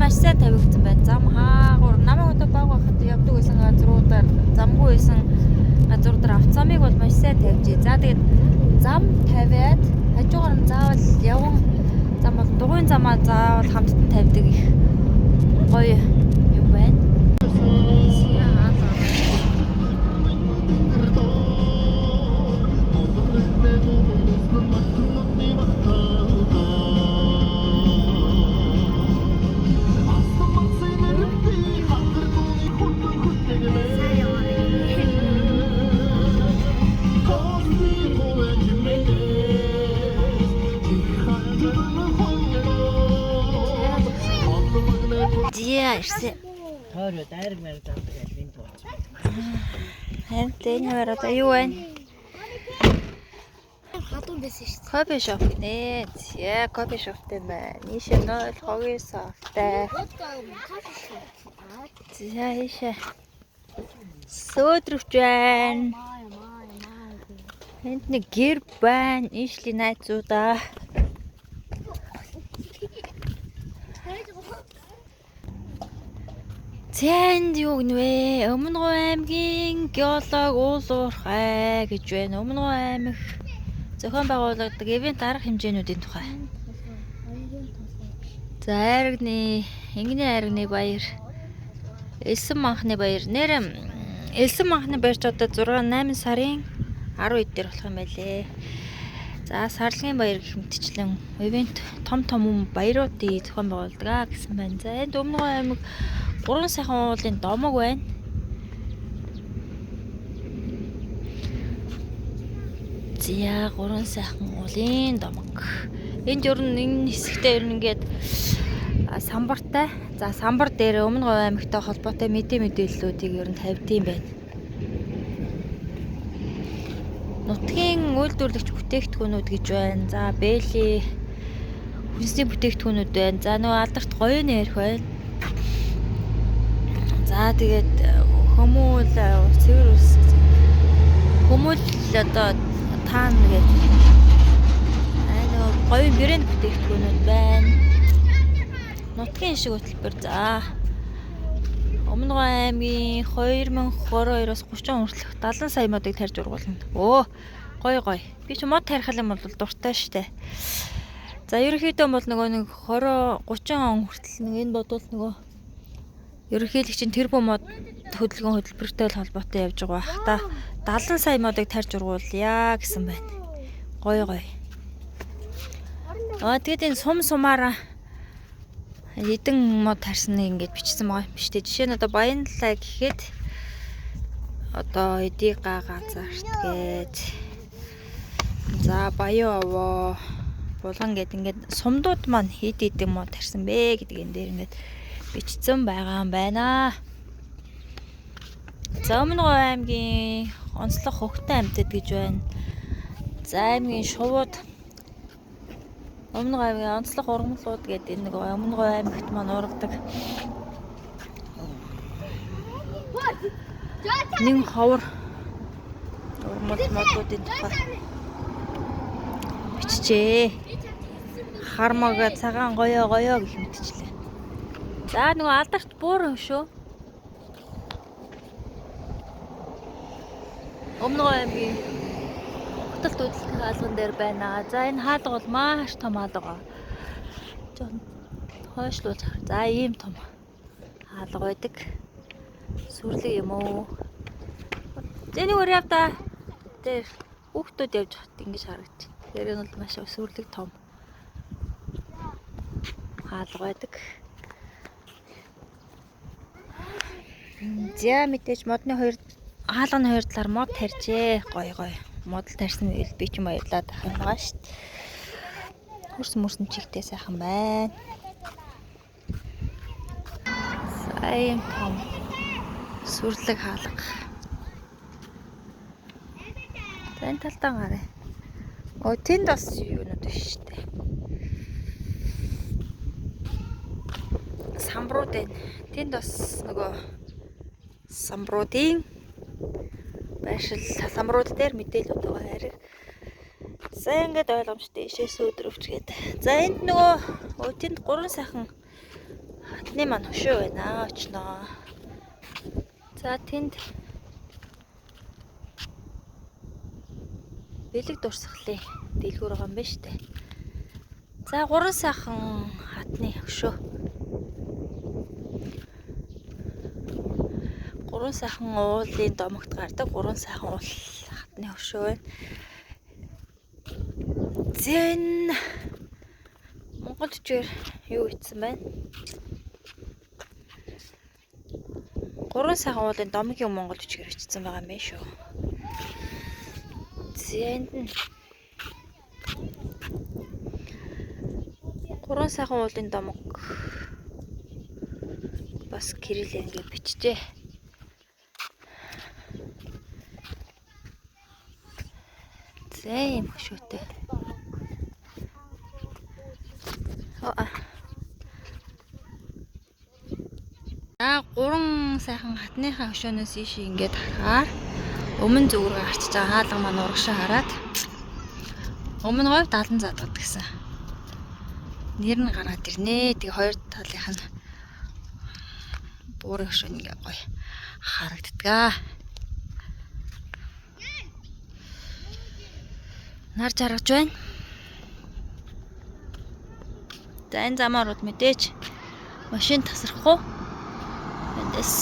маш сайн тавигдсан байна. Зам хаагур намайг одоо баг байхад явдаг байсан газруудаар замгүй байсан газруудаар автозамыг бол маш сайн тавьжээ. За тэгээд зам тавиад хажуугаар нь заавал явган зам бол дугуйн замаа заавал хамттан тавьдаг их гоё юм байна. Ирсэн. Тойроо дайраг маяг завдаг албин тууч. Харин энэ хоёр одоо юу вэ? Хатун байсан шүү дээ. Кофе шоп нэ. Яа, кофе шоптэй байна. Нийшээ 0 савтай. За ийшээ. Сөөдрөвч байна. Энд нэг гэр байна. Ийшлийн найзуудаа. Зэнд юу гэнвэ? Өмнөгов аймгийн геолог уулуурхай гэж байна. Өмнөгов аймаг зохион байгуулагддаг ивент арга хэмжээнүүдийн тухай. За айрагны, Энгний айрагны баяр, Элсэн манхны баяр. Нэр Элсэн манхны баяр ч одоо 8 сарын 12 дээр болох юм байлээ. За сарлагын баяр гэх мэтчлэн ивент том баяруудыг зохион байгуулдаг гэсэн байна. За энд Өмнөгов аймаг 3 сайхан уулын домог байна. Зя 3 сайхан уулын домог. Энд ер нь энэ хэсэгтээ ер нь ингээд самбартай. За самбар дээр Өмнөгов аймагтай холбоотой мэдээллүүдийг ер нь тавьдсан байна. Нутгийн үйлдвэрлэгч бүтээгдэхүүнүүд гэж байна. За бэйли хүнсний бүтээгдэхүүнүүд байна. За нөгөө алдарт гоёны ярих байна. За тэгээд хүмүүл цэвэр ус хүмүүл одоо таан гэдэг нөгөө гоё брэнд бүтээгдэхүүнүүд байна. Нутгийн ишиг хөтөлбөр. За Өмнөгов аймгийн 2022-оос 30 хүртэлх 70 сая модыг тарьж ургуулна. Өө гоё. Би ч мод тарих юм бол дуртай штэ. За ерөнхийдөө бол нөгөө нэг 20-30 он хүртэл нэг энэ бодвол нөгөө ерөнхийлөгчийн тэрбум мод хөдөлгөөн хөтөлбөртэй холбоотой явж байгаа бах та 70 сая модыг тарьж ургуулъя гэсэн байна. Гоё. Тэгээд энэ сумаараа эдэн мод тарьсныг ингэж бичсэн байгаа юм биш үү? Жишээ нь одоо Баянлаа гэхэд одоо эдийг газарт гээд за Баян овоо булган гэд ингээд сумдууд маань хэд мод тарьсан бэ гэдэг энэ дээр ингээд бичсэн байгаа юм байна. За Өмнөгов аймгийн онцлог хөгтөн амьтад гэж байна. За аймгийн шувууд Өмнөгов аймгийн онцлог ургамлууд гэдэг энэ нэг Өмнөгов аймагт маань ургадаг. Нэг ховор ургамлуудын тухай бичжээ. Хармага цагаан гоёо гэх мэтчлээ. За нөгөө алдарт бууран шүү. Өмнөгов аймгийн хотол хөдөлгөөний хаалган дээр байна. За энэ хаалга бол маш том хаалга. Жон хойшлуул. За ийм том хаалга байдаг. Сүрлэг юм уу? Зэний өөр явда. Тэр хүүхдүүд явж хат ингэж харагдчих. Тэр нь бол маш сүрлэг том хаалга байдаг. За мэдээж модны хаалганы хоёр талаар мод тарьжээ. Гоё. Модл тарьсан би ч юм баярлаад байгаа юм байгаа шүү дээ. Хөрсөн чигтэй сайхан байна. Сайн том сүрлэг хаалга. За энэ талтаа гараа. Тэнд бас юунууд биш шүү дээ. Самбрууд байна. Тэнд бас нөгөө самбруудын байшил самбрууд дээр мэдээлэлүүд байгаа харин. За ингээд ойлгомжтой ишээс өдрөвч гээд. За энд нөгөө тэнд 3 сайхан хатны маань хөшөө байна очноо. За тэнд бэлэг дурсгалын дэлгүүр байгаа юм байна штэ. За 3 сайхан хатны хөшөө. 3 сайхан уулын домогт гардаг 3 сайхан уул хатны хөшөө байна. Зэн Монгол жүжгээр юу ицсэн байна? 3 сайхан уулын домгийн Монгол жүжгээр ичсэн байгаа юм байна шүү. Зэн 3 сайхан уулын домог бас кириллээр ингээд бичжээ. Зэм хөшөөтэй. Аа 3 сайхан хатныхаа хөшөөнөөс ийш ингээд харахаар өмнө зүгрээ гарчиж байгаа хаалга маань урагшаа хараад өмнө говь 70 задгад гэсэн нэр нь гараад ирнэ. Тэгээ хоёр талынх нь буурын хөшөө ингээ гоё харагддаг. Нар жаргаж байна. За энэ замаарууд мэдээж машин тасрахгүй. Эндээс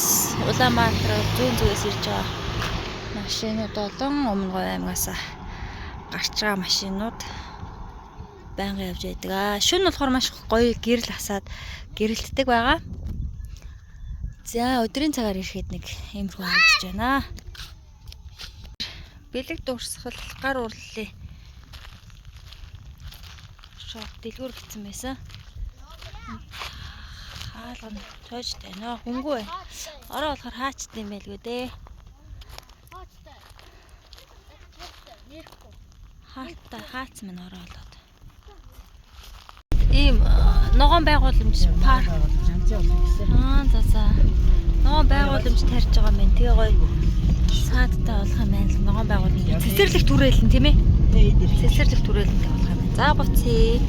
Улаанбаатар зүүн зүгээс ирж байгаа машинууд болон Өмнө Говь аймгаас гарч байгаа машинууд байнга явж байдаг. Шөнө болохоор маш гоё гэрэл хасаад гэрэлтдэг байгаа. За өдрийн цагаар ирэхэд нэг иймэрхүү харагдаж байна. Бэлэг дурсгал гар урлалын шоп дэлгүүр гэсэн байсан. Хаалга нь тоожтой нөө хөнгөө байна. Ороо болохоор хаачтай юм байлгүй дээ. Хаалттай хаац минь ороо болоод. Ийм ногоон байгууламж парк. За. Ногоон байгууламж тарьж байгаа юм. Тэгээ гоё саадтай болох юм байна. Ногоон байгууламж цэцэрлэг түрээлэн тийм ээ. Цэцэрлэг түрээлэнтэй болох юм байна. За буцъя.